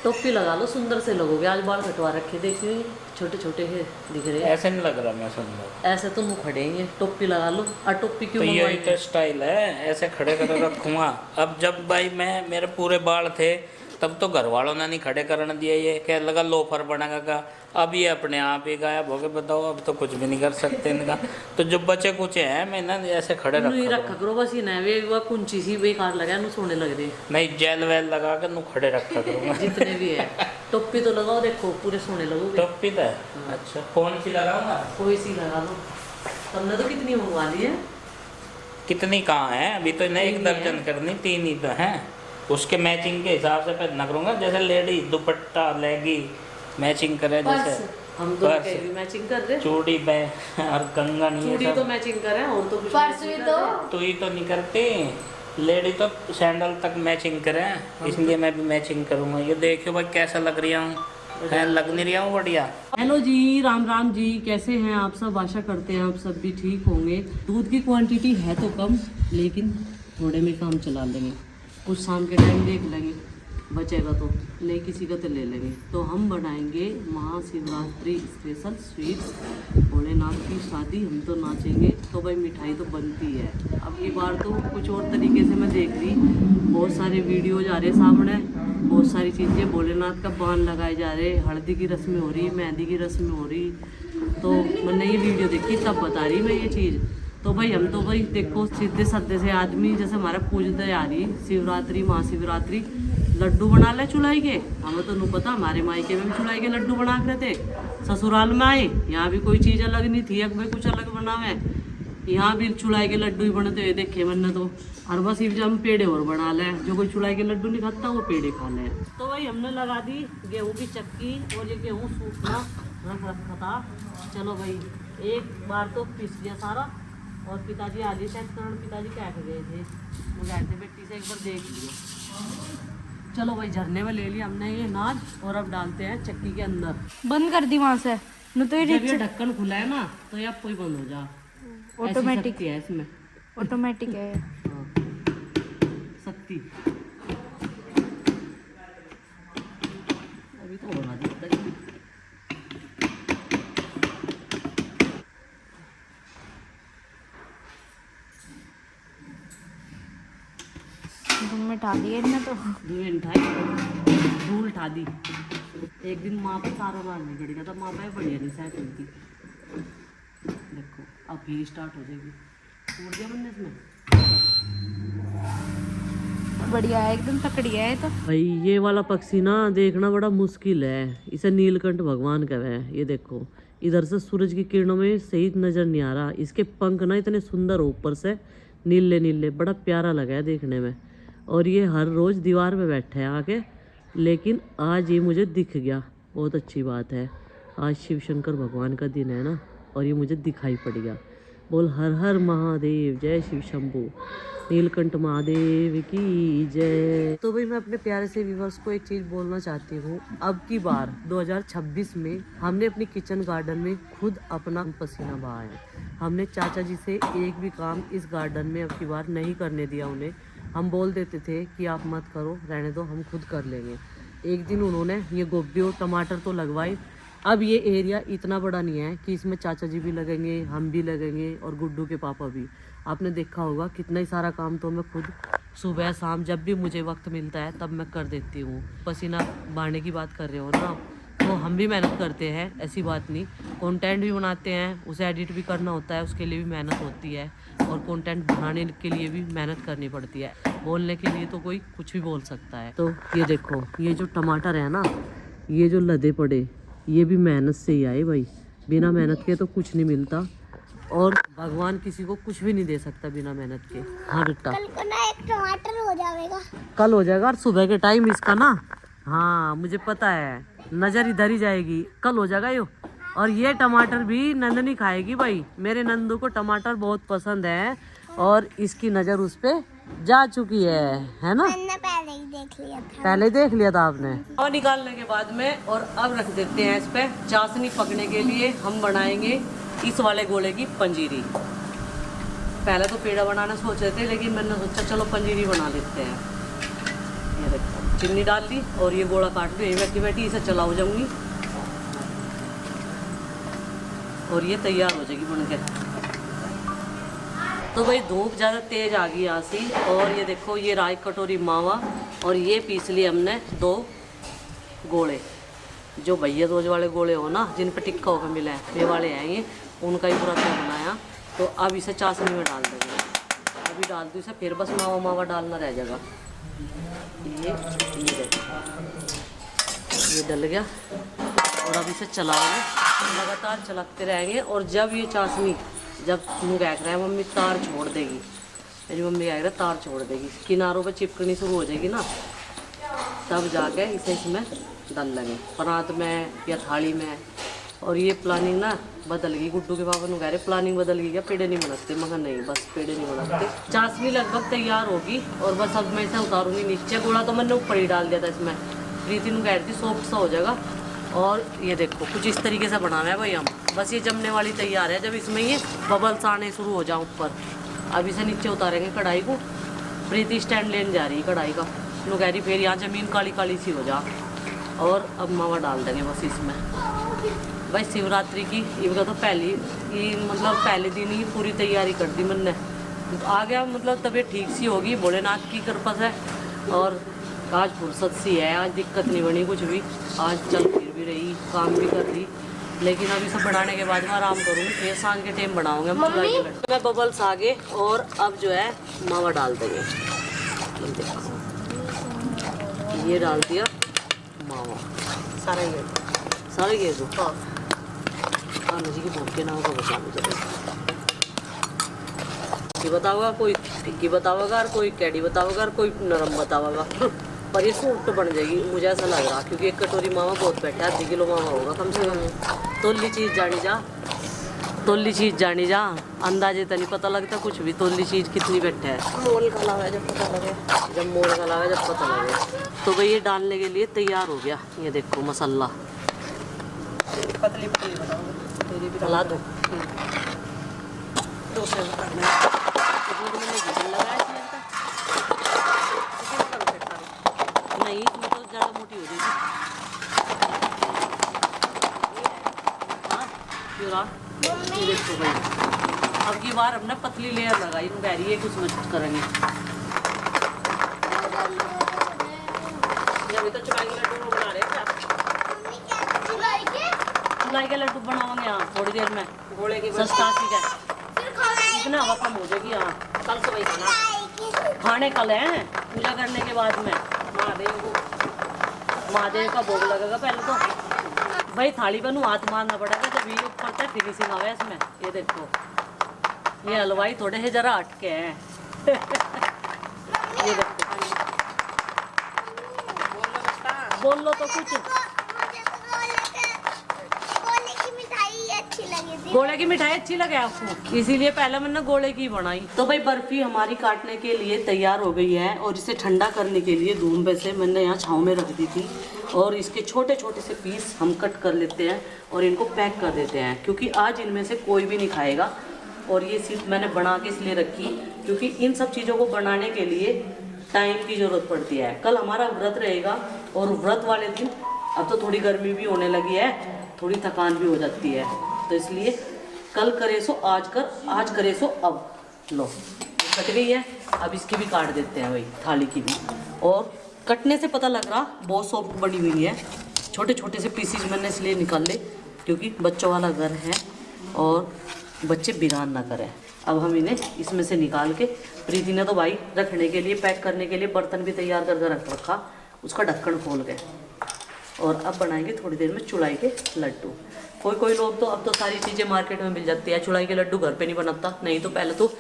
टोपी लगा लो, सुंदर से लगोगे। आज बाल कटवा रखे, देखिए छोटे छोटे है दिख रहे हैं। ऐसे नहीं लग रहा मैं सुंदर। ऐसे तो मुँह खड़े हैं। टोपी लगा लो। और टोपी क्यों तो यही मंगवाई तो है? स्टाइल है, ऐसे खड़े कर रखूँगा। अब जब भाई मैं मेरे पूरे बाल थे तब तो घर वालों ने नहीं खड़े करने दिए, ये क्या लगा लोफर बनेगा। अब ये अपने आप ही गायब हो गए, बताओ अब तो कुछ भी नहीं कर सकते इनका। तो जो बचे कुछ हैं मैं ना ऐसे खड़े नहीं रखा रखा करूँ। करो बस। ये ना वे वो कुंची सी बेकार लगा, नु सोने लग रही। नहीं जेल वेल लगा कर नू खड़े रखा करूँगा। जितने भी है टोपी तो लगाओ, देखो पूरे सोने लगोगे। टोपी तो है। अच्छा कौन सी लगाऊंगा? कोई सी लगा लो। तुमने तो कितनी मंगवा ली है? कितनी कहाँ है अभी तो नहीं, 1 तीन ही दर्जन है। करनी, 3 ही तो हैं। उसके मैचिंग के हिसाब से पहनना करूँगा, जैसे लेडी दुपट्टा लेगी मैचिंग करे, जैसे हम तो पर्स, भी मैचिंग कर रहे। चूड़ी पे और कंगन, ये चूड़ी तो सब मैचिंग कर रहे हैं, और तो कुछ पर्स भी matching तो। कर रहे हैं। तू ही तो नहीं करती। लेडी तो सैंडल तक मैचिंग करे, इसलिए मैं भी मैचिंग करूँगा। ये देखियो भाई कैसा लग रही हूँ, है लग नहीं रहा हूँ बढ़िया। हेलो जी, राम राम जी, कैसे हैं आप सब? आशा करते हैं आप सब भी ठीक होंगे। दूध की क्वांटिटी है तो कम, लेकिन थोड़े में काम चला लेंगे। कुछ शाम के टाइम देख लेंगे, बचेगा तो नहीं किसी का तो ले लेंगे। तो हम बनाएंगे महाशिवरात्रि स्पेशल स्वीट्स, भोलेनाथ की शादी। हम तो नाचेंगे, तो भाई मिठाई तो बनती है। अब की बार तो कुछ और तरीके से मैं देख रही, बहुत सारे वीडियोज आ रहे सामने, बहुत सारी चीज़ें। भोलेनाथ का बाण लगाए जा रहे, हल्दी की रस्में हो रही, मेहंदी की रस्में हो रही। तो मैंने ये वीडियो देखी, तब बता रही मैं ये चीज़। तो भाई हम तो भाई देखो सीधे साधे से आदमी, जैसे हमारा पूजते आ रही शिवरात्रि महाशिवरात्रि, लड्डू बना ले चुलाई के। हमें तो नहीं पता, हमारे मायके में भी चुलाई के लड्डू बना के थे। ससुराल में आए, यहाँ भी कोई चीज़ अलग नहीं थी, अब भाई कुछ अलग बनावे। यहाँ भी चुलाई के लड्डू ही बनते हुए देखे मैंने तो। और बस जब हम पेड़े और बना लें, जो कोई चुलाई के लड्डू नहीं खाता वो पेड़े खा लें। तो भाई हमने लगा दी गेहूँ की चक्की, और ये गेहूँ सूखना रख रखा था। चलो भाई एक बार तो पीस लिया सारा। और पिताजी आगे शायद कारण पिताजी क्या कर गए थे, वो गए थे बेटी से एक बार देख लिया। चलो भाई झरने में ले लिया हमने ये नाज, और अब डालते हैं चक्की के अंदर। बंद कर दी वहां से, न तो जब ये ढक्कन खुला है ना, तो ये अब कोई बंद हो जा। ऑटोमेटिक ऐसी शक्ति है इसमें। ऑटोमेटिक है। हाँ, शक्ति। अभी तो होना दिखता है। में डाल दिए ना, तो धूल उठा दी। एक दिन माँ पे सारा बार निकल गया था, माँ पे बढ़िया नहीं साइकिल की। देखो अब फिर स्टार्ट हो जाएगी। टूट गया बनने इसमें। बढ़िया है, एकदम तकड़ी है ये तो। भाई ये वाला पक्षी ना देखना बड़ा मुश्किल है, इसे नीलकंठ भगवान कहते हैं। ये देखो इधर से सूरज की किरणों में सही नजर नहीं आ रहा। इसके पंख ना इतने सुंदर हो, ऊपर से नीले नीले, बड़ा प्यारा लगा है देखने में। और ये हर रोज दीवार पे बैठे हैं आके, लेकिन आज ये मुझे दिख गया, बहुत अच्छी बात है। आज शिव शंकर भगवान का दिन है ना, और ये मुझे दिखाई पड़ गया। बोल हर हर महादेव, जय शिव शंभू, नीलकंठ महादेव की जय। तो भाई मैं अपने प्यारे से व्यूअर्स को एक चीज़ बोलना चाहती हूँ। अब की बार 2026 में हमने अपनी किचन गार्डन में खुद अपना पसीना बहाया है। हमने चाचा जी से एक भी काम इस गार्डन में अब की बार नहीं करने दिया उन्हें। हम बोल देते थे कि आप मत करो, रहने दो, हम खुद कर लेंगे। एक दिन उन्होंने ये गोभी और टमाटर तो लगवाए। अब ये एरिया इतना बड़ा नहीं है कि इसमें चाचा जी भी लगेंगे, हम भी लगेंगे, और गुड्डू के पापा भी। आपने देखा होगा कितना ही सारा काम तो मैं खुद सुबह शाम जब भी मुझे वक्त मिलता है तब मैं कर देती हूँ। पसीना बहाने की बात कर रहे हो ना, तो हम भी मेहनत करते हैं, ऐसी बात नहीं। कंटेंट भी बनाते हैं, उसे एडिट भी करना होता है, उसके लिए भी मेहनत होती है। और कंटेंट बनाने के लिए भी मेहनत करनी पड़ती है। बोलने के लिए तो कोई कुछ भी बोल सकता है। तो ये देखो, ये जो टमाटर है ना, ये जो लदे पड़े, ये भी मेहनत से ही आए भाई। बिना मेहनत के तो कुछ नहीं मिलता, और भगवान किसी को कुछ भी नहीं दे सकता बिना मेहनत के। हाँ बेटा, कल को ना एक टमाटर हो जाएगा। कल हो जाएगा। और सुबह के टाइम इसका ना, हाँ मुझे पता है, नज़र इधर ही जाएगी, कल हो जाएगा यो। और ये टमाटर भी नंदनी खाएगी भाई। मेरे नंदू को टमाटर बहुत पसंद है, और इसकी नज़र उस पे जा चुकी है ना। मैंने पहले ही देख लिया था। पहले देख लिया था आपने। और निकालने के बाद में, और अब रख देते हैं इस पे चाशनी पकने के लिए। हम बनाएंगे इस वाले गोले की पंजीरी। पहले तो पेड़ा बनाना सोच रहे थे, लेकिन मैंने सोचा चलो पंजीरी बना लेते हैं। ये देखो चीनी डाल दी और ये गोला काट दी, यही बैठी बैठी इसे चला हो जाऊंगी और ये तैयार हो जाएगी बनकर। तो भाई धूप ज़्यादा तेज़ आ गई यहाँ से, और ये देखो ये राई कटोरी मावा और ये पीस लिए हमने 2 गोले, जो भैया दोज वाले गोले हो ना, जिन पर टिक्का होकर मिला है, ये वाले हैं ये, उनका ही पूरा क्या बनाया। तो अब इसे चाशनी में डाल देंगे, अभी डाल दूँ इसे, फिर बस मावा मावा डालना रह जाएगा। ये डल गया और अब इसे चलाएंगे, लगातार चलाते रहेंगे। और जब ये चाशनी, जब तुम कह रहे हैं मम्मी तार छोड़ देगी, मेरी मम्मी कह रहे हैं तार छोड़ देगी, किनारों पे चिपकनी शुरू हो जाएगी ना, तब जाके इसे इसमें डाल लेंगे, परात में या थाली में। और ये प्लानिंग ना बदल गई, गुड्डू के पापा ने कह रहे प्लानिंग बदल गई क्या, पेड़े नहीं बनाते, मगर नहीं, बस पेड़े नहीं बनाते। चाशनी लगभग तैयार होगी और बस अब मैं इसे उतारूंगी नीचे। गोला तो मैंने ऊपर ही डाल दिया था इसमें, प्रीति ने कह रही थी सॉफ्ट सा हो जाएगा। और ये देखो कुछ इस तरीके से बनाना है भाई हम, बस ये जमने वाली तैयार है। जब इसमें ये बबल्स आने शुरू हो जाए ऊपर, अब इसे नीचे उतारेंगे कढ़ाई को। प्रीति स्टैंड लेने जा रही है कढ़ाई का, वो कह रही फिर यहाँ ज़मीन काली काली सी हो जा। और अब मावा डाल देंगे बस इसमें। भाई शिवरात्रि की इनका तो मतलब पहले दिन ही पूरी तैयारी कर दी मैंने, आ गया मतलब तबीयत ठीक सी होगी, भोलेनाथ की कृपा है। और आज फुर्सत सी है, आज दिक्कत नहीं बनी कुछ भी, आज चल फिर भी रही, काम भी कर ली। लेकिन अभी सब बनाने के बाद मैं आराम करूँगी, फिर शाम के टाइम बनाऊँगा मैं। बबल्स आ गए और अब जो है मावा डाल देंगे। ये डाल दिया मावा, सारा ये दो। हाँ मुझे की भूख के नाम का बचा मुझे बताओगा, कोई टिक्की बताओगा और कोई कैडी बताओगा और कोई नरम बताओगा, पर ये सूट बन जाएगी मुझे ऐसा लग रहा, क्योंकि 1 कटोरी मावा बहुत बैठा है, 1/2 किलो मावा होगा कम से कम। तोली चीज़ जानी जा, अंदाजे तो नहीं पता लगता कुछ भी, तोली चीज़ कितनी बैठा है। मोल का लावा जब पता लगे, जब पता लगे। तो भाई ये डालने के लिए तैयार हो गया, ये देखो मसाला पतली ला दो। नहीं इसमें तो ज़्यादा मोटी हो जाएगी। ये देखो भाई, अब की बार हमने पतली लेयर लगाई, कह रही है कुछ मत करेंगे। अभी तो चुलाई के लड्डू बना रहे हैं, चुलाई के लड्डू बनाओगे यहाँ थोड़ी देर में, घोड़े की सस्ता सी है, इतना हवा कम हो जाएगी। यहाँ कल सुबह खाने कल हैं, पूजा करने के बाद में महादेव का भोग लगेगा। पहले तो भाई थाली पर हाथ मारना पड़ेगा, जब ये ऊपर तक फिनिशिंग आवे इसमें। ये देखो ये हलवाई थोड़े से जरा हटके हैं। ये देखो बोल लो तो कुछ। गोले की मिठाई अच्छी लगे आपको, इसीलिए पहले मैंने गोले की बनाई। तो भाई बर्फी हमारी काटने के लिए तैयार हो गई है, और इसे ठंडा करने के लिए धूम पे से मैंने यहाँ छाँव में रख दी थी। और इसके छोटे छोटे से पीस हम कट कर लेते हैं और इनको पैक कर देते हैं, क्योंकि आज इनमें से कोई भी नहीं खाएगा। और ये सिर्फ मैंने बना के इसलिए रखी क्योंकि इन सब चीज़ों को बनाने के लिए टाइम की ज़रूरत पड़ती है। कल हमारा व्रत रहेगा, और व्रत वाले दिन अब तो थोड़ी गर्मी भी होने लगी है, थोड़ी थकान भी हो जाती है, तो इसलिए कल करे सो आज कर, आज करे सो अब। लो कट गई है, अब इसकी भी काट देते हैं भाई, थाली की भी। और कटने से पता लग रहा बहुत सॉफ्ट बनी हुई है। छोटे छोटे से पीसीज मैंने इसलिए निकाल ले क्योंकि बच्चों वाला घर है और बच्चे बिरान ना करें। अब हम इन्हें इसमें से निकाल के, प्रीति ने तो भाई रखने के लिए, पैक करने के लिए बर्तन भी तैयार करके रख रखा, उसका ढक्कन खोल के। और अब बनाएंगे थोड़ी देर में चुलाई के लड्डू। कोई लोग तो अब तो सारी चीज़ें मार्केट में मिल जाती है, चुलाई के लड्डू घर पे नहीं बनाता। नहीं तो पहले तो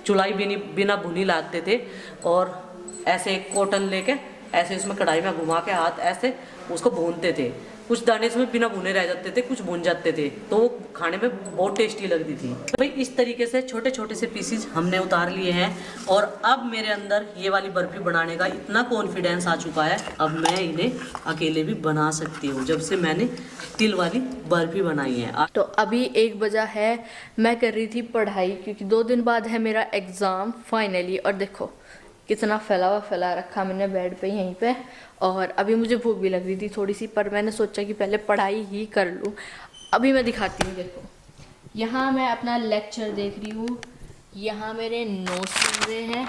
चुलाई भी बिना भुनी लाते थे, और ऐसे कॉटन लेके ऐसे इसमें कढ़ाई में घुमा के हाथ ऐसे उसको भूनते थे। कुछ दाने इसमें बिना भुने रह जाते थे, कुछ भून जाते थे, तो वो खाने में बहुत टेस्टी लगती थी। तो भाई इस तरीके से छोटे छोटे से पीसीज हमने उतार लिए हैं, और अब मेरे अंदर ये वाली बर्फी बनाने का इतना कॉन्फिडेंस आ चुका है, अब मैं इन्हें अकेले भी बना सकती हूँ, जब से मैंने तिल वाली बर्फी बनाई है। तो अभी 1 बजा है, मैं कर रही थी पढ़ाई, क्योंकि 2 दिन बाद है मेरा एग्ज़ाम फाइनली। और देखो कितना फैला रखा मैंने बेड पे यहीं पे। और अभी मुझे भूख भी लग रही थी थोड़ी सी, पर मैंने सोचा कि पहले पढ़ाई ही कर लूँ। अभी मैं दिखाती हूँ, देखो यहाँ मैं अपना लेक्चर देख रही हूँ, यहाँ मेरे नोट्स हुए हैं,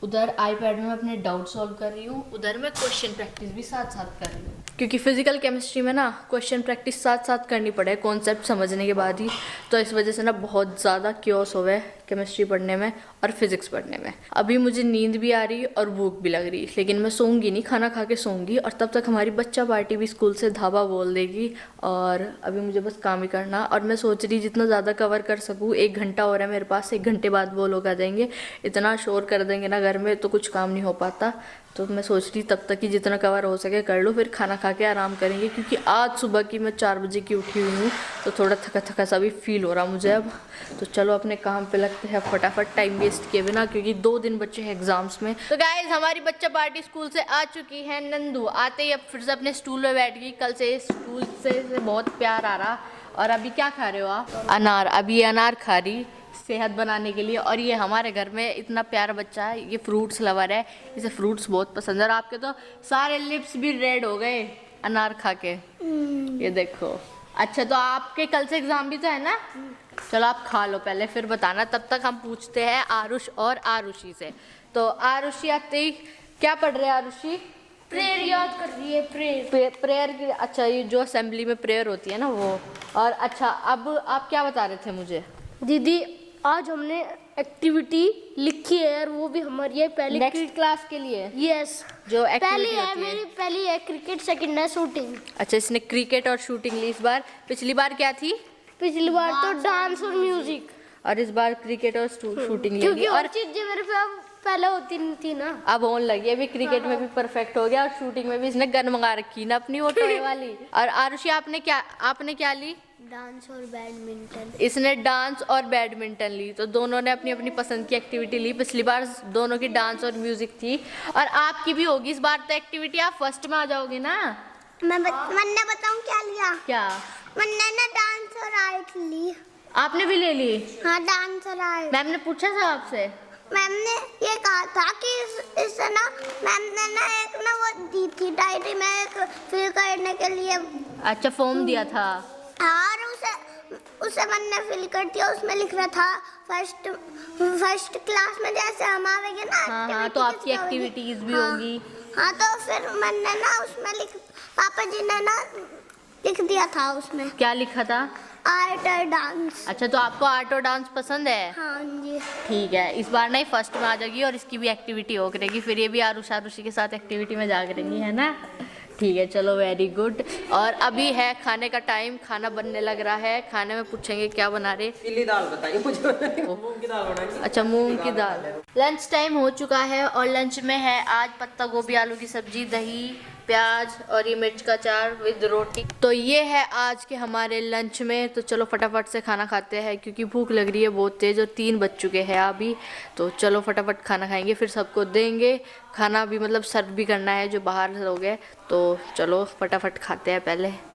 उधर आईपैड में मैं अपने डाउट सॉल्व कर रही हूँ, उधर मैं क्वेश्चन प्रैक्टिस भी साथ साथ कर रही हूँ, क्योंकि फिजिकल केमिस्ट्री में ना क्वेश्चन प्रैक्टिस साथ साथ करनी पड़े कॉन्सेप्ट समझने के बाद ही। तो इस वजह से ना बहुत ज़्यादा क्योस हो गए केमिस्ट्री पढ़ने में और फिजिक्स पढ़ने में। अभी मुझे नींद भी आ रही और भूख भी लग रही, लेकिन मैं सोऊंगी नहीं, खाना खा के सोऊंगी। और तब तक हमारी बच्चा पार्टी भी स्कूल से धाबा बोल देगी। और अभी मुझे बस काम ही करना, और मैं सोच रही जितना ज़्यादा कवर कर सकूँ। 1 घंटा हो रहा है मेरे पास, 1 घंटे बाद वो लोग आ जाएंगे, इतना शोर कर देंगे ना घर में तो कुछ काम नहीं हो पाता। तो मैं सोच रही तब तक कि जितना कवर हो सके कर लो, फिर खाना खा के आराम करेंगे, क्योंकि आज सुबह की मैं 4 बजे की उठी हुई हूँ, तो थोड़ा थका थका सा भी फील हो रहा मुझे अब। तो चलो अपने काम पे लगते हैं फटाफट, टाइम वेस्ट किए बिना, क्योंकि 2 दिन बच्चे हैं एग्जाम्स में। तो गाइज हमारी बच्चा पार्टी स्कूल से आ चुकी है। नंदू आते ही अब फिर से अपने स्टूल पे बैठ गई, कल से स्कूल से बहुत प्यार आ रहा। और अभी क्या खा रहे हो आप? अनार। अभी ये अनार खा रही सेहत बनाने के लिए। और ये हमारे घर में इतना प्यारा बच्चा है, ये फ्रूट्स लवर है, इसे फ्रूट्स बहुत पसंद है। और आपके तो सारे लिप्स भी रेड हो गए अनार खा के, ये देखो। अच्छा तो आपके कल से एग्जाम भी तो है ना? चलो आप खा लो पहले, फिर बताना। तब तक हम पूछते हैं आरुष और आरुषि से। तो आरुषि आते ही क्या पढ़ रहे हैं आरुषि? प्रेयर याद कर रही है, प्रेयर की। अच्छा ये जो असेंबली में प्रेयर होती है ना वो। और अच्छा अब आप क्या बता रहे थे मुझे? दीदी आज हमने एक्टिविटी लिखी है, और वो भी हमारी है पहली नेक्स्ट क्लास के लिए। यस, जो पहली एक्टिविटी है होती है। मेरी, पहली है क्रिकेट, सेकंड है शूटिंग। अच्छा इसने क्रिकेट और शूटिंग ली इस बार। पिछली बार क्या थी? पिछली बार तो डांस और म्यूजिक, और इस बार क्रिकेट और शूटिंग क्योंकि लेगी। और और चीजें मेरे पे अब पहले होती नहीं थी ना। अब होने लगी, अभी क्रिकेट में भी परफेक्ट हो गया और शूटिंग में भी इसने गन मंगा रखी ना अपनी वो टॉय वाली। और आरुषि आपने क्या ली? डांस और बैडमिंटन। इसने डांस और बैडमिंटन ली। तो दोनों ने अपनी अपनी पसंद की एक्टिविटी ली। पिछली बार दोनों की डांस और म्यूजिक थी, और आपकी भी होगी इस बार तो एक्टिविटी। आप फर्स्ट में आ जाओगे ना? मैंने बताऊं क्या लिया? क्या? मैंने ना डांस और आर्ट ली। आपने भी ले ली? हाँ डांस और आर्ट। मैम ने पूछा था आपसे? मैम ने ये कहा था कि इस ना मैम ने ना एक ना वो दी थी डायरी में एक फिल करने के लिए। अच्छा फॉर्म दिया था। और उसे मैंने फिल कर दिया। उसमें लिख रहा था फर्स्ट क्लास में जैसे हम आवेंगे ना। हाँ तो आपकी एक्टिविटीज भी होंगी। हाँ तो फिर मैंने ना उसमें पापा जी ने ना लिख दिया था उसमें। क्या लिखा था? आर्ट और डांस। अच्छा तो आपको आर्ट और डांस पसंद है? हाँ जी। ठीक है, इस बार नहीं फर्स्ट में आ जाएगी और इसकी भी एक्टिविटी हो करेगी, फिर ये भी आरुषि के साथ एक्टिविटी में जा करेंगी, है ना? ठीक है चलो वेरी गुड। और अभी है खाने का टाइम, खाना बनने लग रहा है। खाने में पूछेंगे क्या बना रहे। पीली दाल बताइए मुझे। मूंग की दाल बनाएंगे। अच्छा मूंग की दाल। लंच टाइम हो चुका है और लंच में है आज पत्ता गोभी आलू की सब्जी, दही, प्याज और ये मिर्च का अचार विद रोटी। तो ये है आज के हमारे लंच में। तो चलो फटाफट से खाना खाते हैं, क्योंकि भूख लग रही है बहुत तेज़ और 3 बज चुके हैं अभी। तो चलो फटाफट खाना खाएंगे, फिर सबको देंगे खाना भी, मतलब सर्व भी करना है जो बाहर लोग हैं। तो चलो फटाफट खाते हैं पहले।